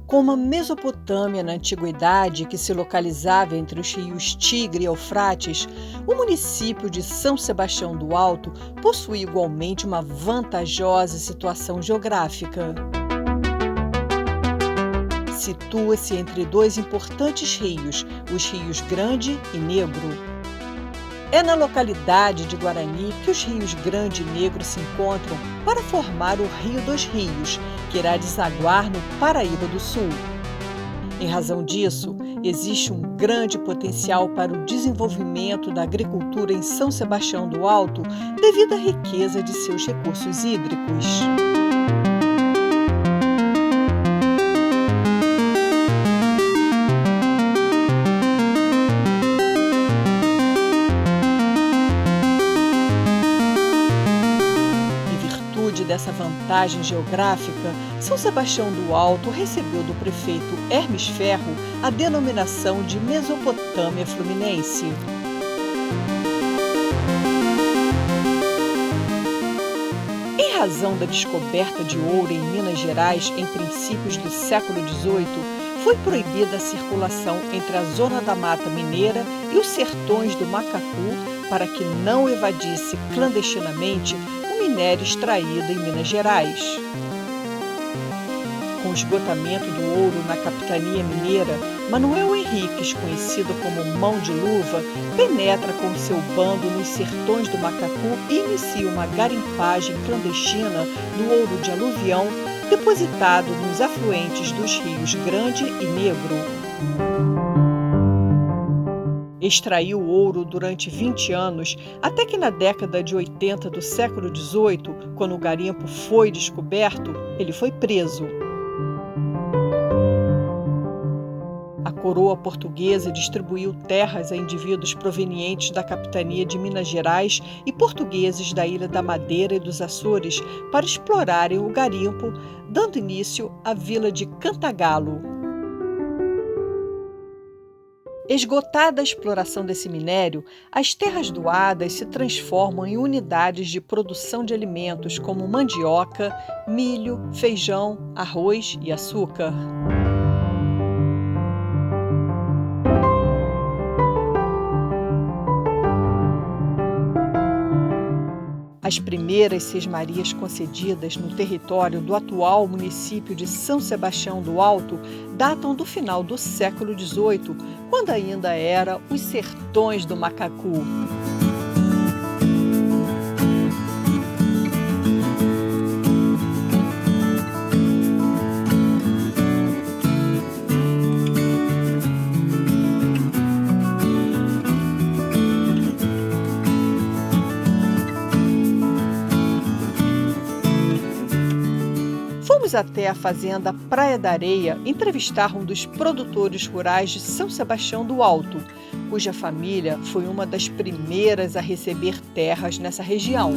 Como a Mesopotâmia na antiguidade, que se localizava entre os rios Tigre e Eufrates, o município de São Sebastião do Alto possui igualmente uma vantajosa situação geográfica. Situa-se entre dois importantes rios, os rios Grande e Negro. É na localidade de Guarani que os rios Grande e Negro se encontram para formar o Rio dos Rios, que irá desaguar no Paraíba do Sul. Em razão disso, existe um grande potencial para o desenvolvimento da agricultura em São Sebastião do Alto devido à riqueza de seus recursos hídricos. Dessa vantagem geográfica, São Sebastião do Alto recebeu do prefeito Hermes Ferro a denominação de Mesopotâmia Fluminense. Em razão da descoberta de ouro em Minas Gerais em princípios do século XVIII, foi proibida a circulação entre a zona da Mata Mineira e os sertões do Macacu para que não evadisse clandestinamente minério extraído em Minas Gerais. Com o esgotamento do ouro na capitania mineira, Manuel Henriques, conhecido como Mão de Luva, penetra com seu bando nos sertões do Macacu e inicia uma garimpagem clandestina do ouro de aluvião depositado nos afluentes dos rios Grande e Negro. Extraiu ouro durante 20 anos, até que na década de 80 do século XVIII, quando o garimpo foi descoberto, ele foi preso. A coroa portuguesa distribuiu terras a indivíduos provenientes da capitania de Minas Gerais e portugueses da Ilha da Madeira e dos Açores para explorarem o garimpo, dando início à vila de Cantagalo. Esgotada a exploração desse minério, as terras doadas se transformam em unidades de produção de alimentos como mandioca, milho, feijão, arroz e açúcar. As primeiras sesmarias concedidas no território do atual município de São Sebastião do Alto datam do final do século XVIII, quando ainda era os sertões do Macacu. Fomos até a fazenda Praia da Areia entrevistar um dos produtores rurais de São Sebastião do Alto, cuja família foi uma das primeiras a receber terras nessa região.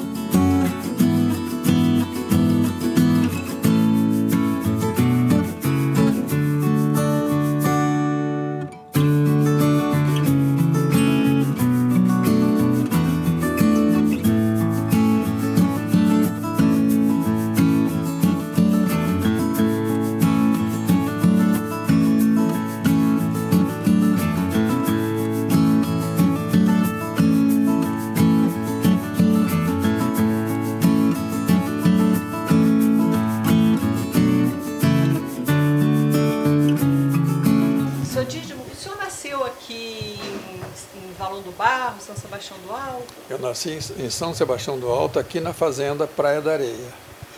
São Sebastião do Alto? Eu nasci em São Sebastião do Alto, aqui na fazenda Praia da Areia.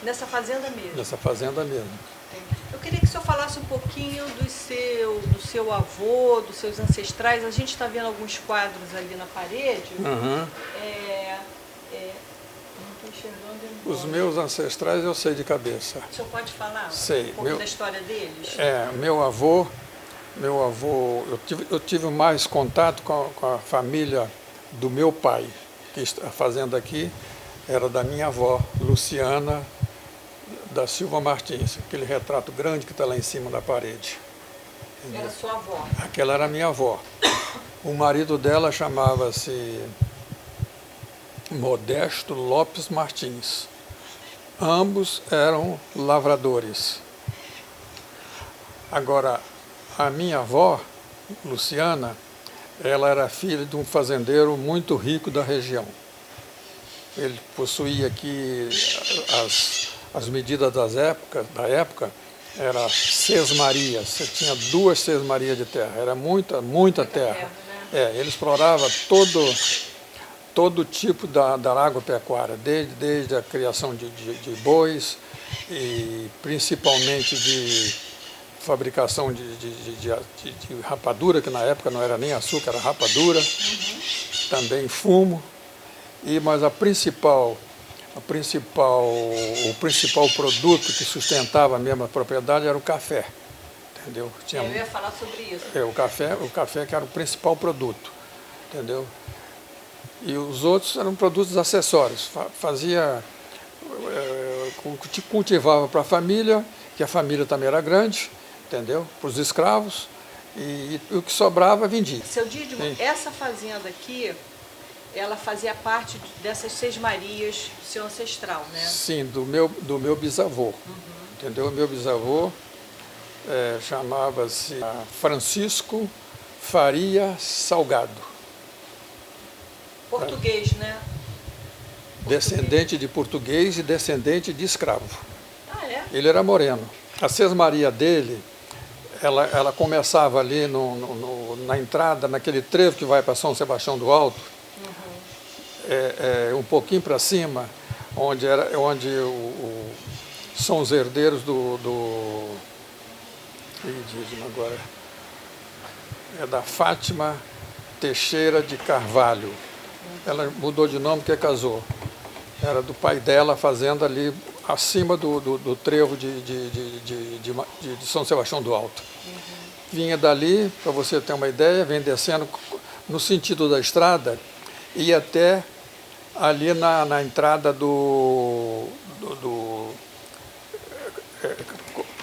Nessa fazenda mesmo? Nessa fazenda mesmo. Eu queria que o senhor falasse um pouquinho do seu avô, dos seus ancestrais. A gente está vendo alguns quadros ali na parede. Uhum. Não estou enxergando. Os meus ancestrais eu sei de cabeça. O senhor pode falar sei. um pouco da história deles? Meu avô, eu tive mais contato com a família do meu pai, que a fazenda aqui era da minha avó, Luciana da Silva Martins, aquele retrato grande que está lá em cima da parede. Era sua avó? Aquela era minha avó. O marido dela chamava-se Modesto Lopes Martins. Ambos eram lavradores. Agora, a minha avó, Luciana, ela era filha de um fazendeiro muito rico da região. Ele possuía aqui as medidas da época, era sesmarias, você tinha 2 sesmarias de terra, era muita terra. Ele explorava todo tipo da agropecuária, desde a criação de bois e principalmente de fabricação de rapadura, que na época não era nem açúcar, era rapadura, também fumo, mas o principal produto que sustentava a mesma propriedade era o café, entendeu? Eu ia falar sobre isso. O café que era o principal produto, entendeu? E os outros eram produtos acessórios, cultivava para a família, que a família também era grande, entendeu? Para os escravos, e o que sobrava vendia. Seu Dídimo, essa fazenda aqui, ela fazia parte dessas sesmarias do seu ancestral, né? Sim, do meu bisavô, entendeu? Meu bisavô chamava-se Francisco Faria Salgado. Português, né? Descendente de português e descendente de escravo. Ah, é? Ele era moreno. A sesmaria dele, ela começava ali na entrada, naquele trevo que vai para São Sebastião do Alto, um pouquinho para cima, onde são os herdeiros agora, da Fátima Teixeira de Carvalho. Ela mudou de nome porque casou. Era do pai dela, a fazenda ali acima do trevo de São Sebastião do Alto. Vinha dali, para você ter uma ideia, vem descendo no sentido da estrada, e até ali na entrada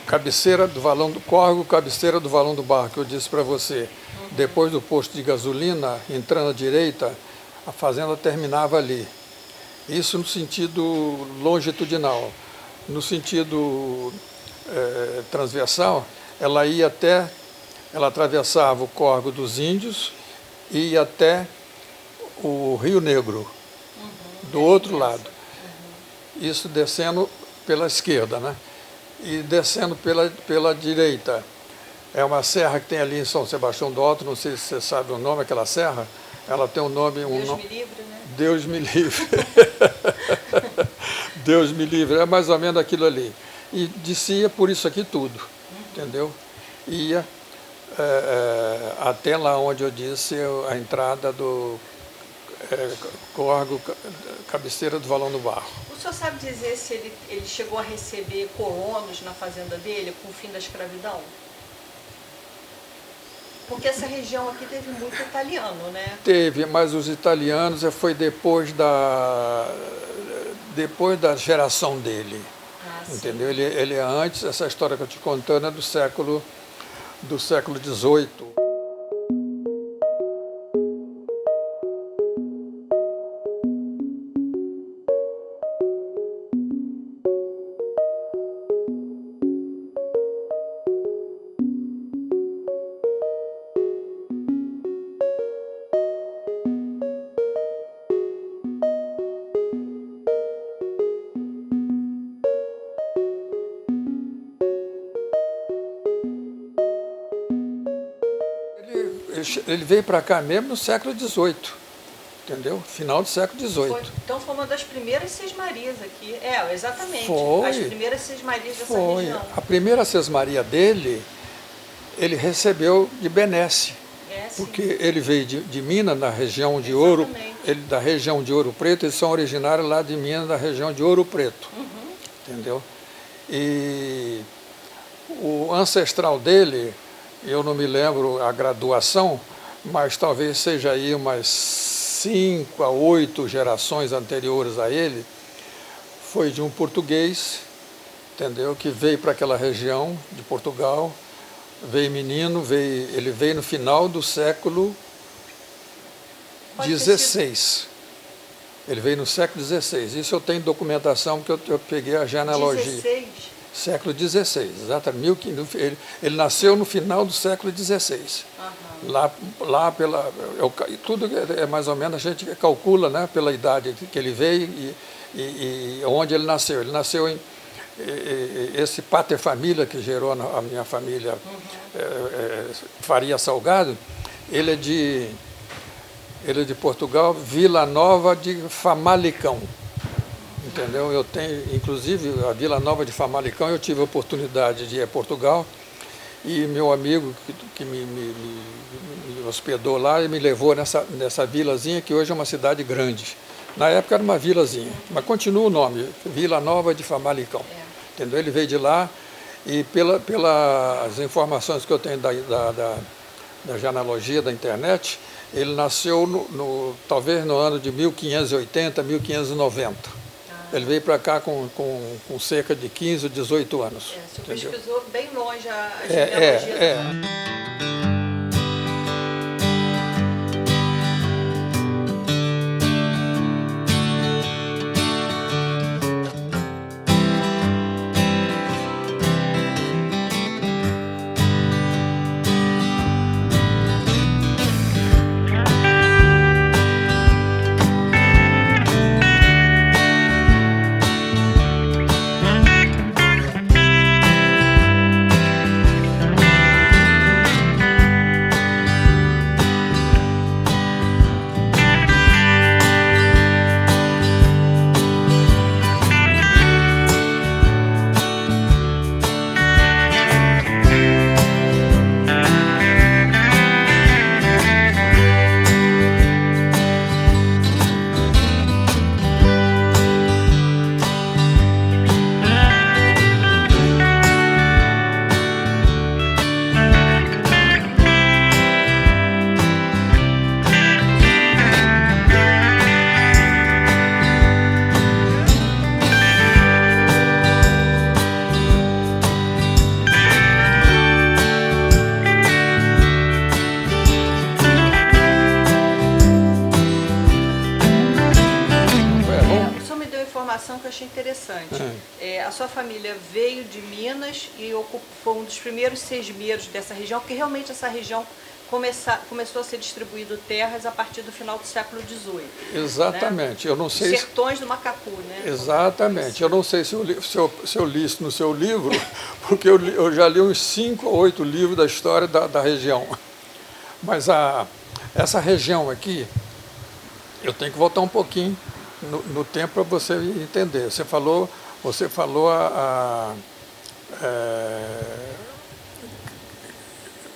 cabeceira do Valão do Córrego, cabeceira do Valão do Barro, que eu disse para você. Depois do posto de gasolina, entrando à direita, a fazenda terminava ali. Isso no sentido longitudinal. No sentido transversal, ela atravessava o Córrego dos Índios e ia até o Rio Negro, do outro lado. Isso descendo pela esquerda, né? E descendo pela direita. É uma serra que tem ali em São Sebastião do Alto, não sei se você sabe o nome, aquela serra. Ela tem um nome... Deus me livre, né? Deus me livre. Deus me livre, é mais ou menos aquilo ali. E descia por isso aqui tudo, entendeu? Ia até lá onde eu disse a entrada do Córrego, cabeceira do Valão do Barro. O senhor sabe dizer se ele chegou a receber colonos na fazenda dele com o fim da escravidão? Porque essa região aqui teve muito italiano, né? Teve, mas os italianos foi depois da geração dele. Entendeu? Ele é antes, essa história que eu te contando é do século XVIII. Ele veio para cá mesmo no século XVIII, entendeu? Final do século XVIII. Então foi uma das primeiras sesmarias aqui. Exatamente. Foi. As primeiras sesmarias dessa região. A primeira sesmaria dele, ele recebeu de Benesse, porque ele veio de Minas, na região de Ouro, da região de Ouro Preto, eles são originários lá de Minas, da região de Ouro Preto, entendeu? E o ancestral dele, eu não me lembro a graduação, mas talvez seja aí umas 5 a 8 gerações anteriores a ele, foi de um português, entendeu? Que veio para aquela região de Portugal, veio menino, ele veio no final do século XVI. Ele veio no século XVI. Isso eu tenho documentação, porque eu peguei a genealogia. 16? século XVI, exatamente. Ele nasceu no final do século XVI. Lá tudo é mais ou menos, a gente calcula, né, pela idade que ele veio e onde ele nasceu. Ele nasceu em esse pater família que gerou a minha família, Faria Salgado. Ele é de Portugal, Vila Nova de Famalicão. Entendeu? Eu tenho, inclusive, a Vila Nova de Famalicão, eu tive a oportunidade de ir a Portugal e meu amigo que me hospedou lá, ele me levou nessa vilazinha que hoje é uma cidade grande. Na época era uma vilazinha, mas continua o nome, Vila Nova de Famalicão. Entendeu? Ele veio de lá e pelas informações que eu tenho da genealogia da internet, ele nasceu talvez no ano de 1580, 1590. Ele veio para cá com cerca de 15 ou 18 anos. Você pesquisou bem longe a genealogia. Que eu achei interessante. A sua família veio de Minas e foi um dos primeiros sesmeiros dessa região, porque realmente essa região começou a ser distribuído terras a partir do final do século XVIII. Exatamente. Né? Eu não sei Sertões do Macacu, né? Exatamente. Eu não sei se eu li isso no seu livro, porque eu já li uns 5 ou 8 livros da história da região. Mas essa região aqui, eu tenho que voltar um pouquinho no tempo para você entender. Você falou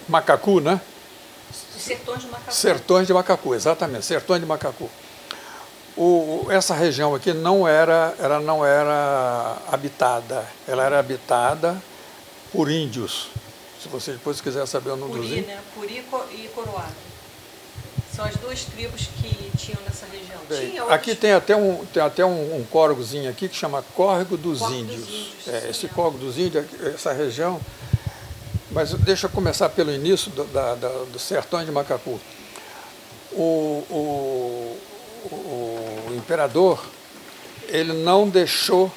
Macacu, né? Sertões de Macacu. Sertões de Macacu, exatamente, Sertões de Macacu. Essa região aqui não era habitada, ela era habitada por índios. Se você depois quiser saber o nome dos índios. Né? Puri e Coroado. São as duas tribos que tinham nessa região. Bem, aqui tem até um córregozinho aqui que chama Córrego dos Índios. Esse Córrego dos Índios, essa região. Mas deixa eu começar pelo início do Sertões de Macacu. O imperador, ele não deixou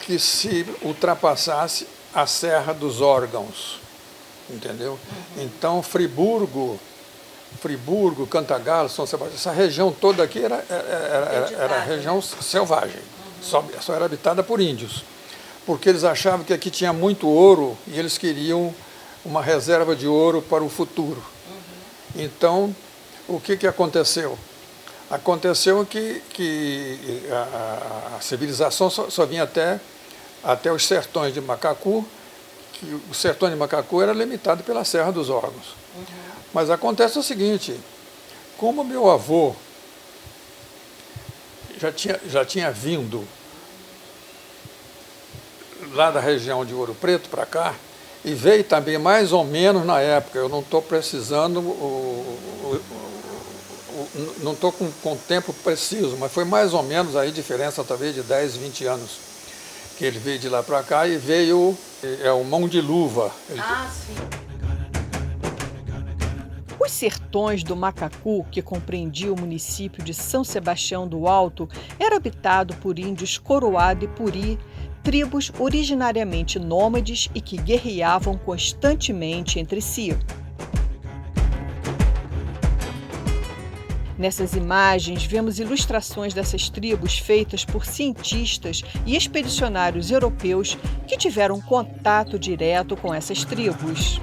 que se ultrapassasse a Serra dos Órgãos, entendeu? Então, Friburgo, Cantagalo, São Sebastião, essa região toda aqui era região selvagem, só era habitada por índios, porque eles achavam que aqui tinha muito ouro e eles queriam uma reserva de ouro para o futuro. Então, o que aconteceu? Aconteceu que a civilização só vinha até os Sertões de Macacu, que o Sertão de Macacu era limitado pela Serra dos Órgãos. Mas acontece o seguinte, como meu avô já tinha vindo lá da região de Ouro Preto para cá, e veio também mais ou menos na época, eu não estou precisando, não estou com o tempo preciso, mas foi mais ou menos aí diferença talvez de 10, 20 anos, que ele veio de lá para cá e veio, o Mão de Luva. Sim. Os Sertões do Macacu, que compreendia o município de São Sebastião do Alto, era habitado por índios Coroado e Puri, tribos originariamente nômades e que guerreavam constantemente entre si. Nessas imagens, vemos ilustrações dessas tribos feitas por cientistas e expedicionários europeus que tiveram contato direto com essas tribos.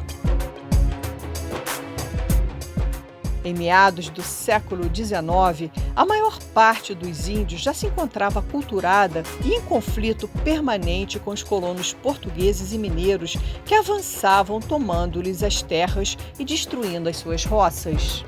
Em meados do século XIX, a maior parte dos índios já se encontrava aculturada e em conflito permanente com os colonos portugueses e mineiros que avançavam tomando-lhes as terras e destruindo as suas roças.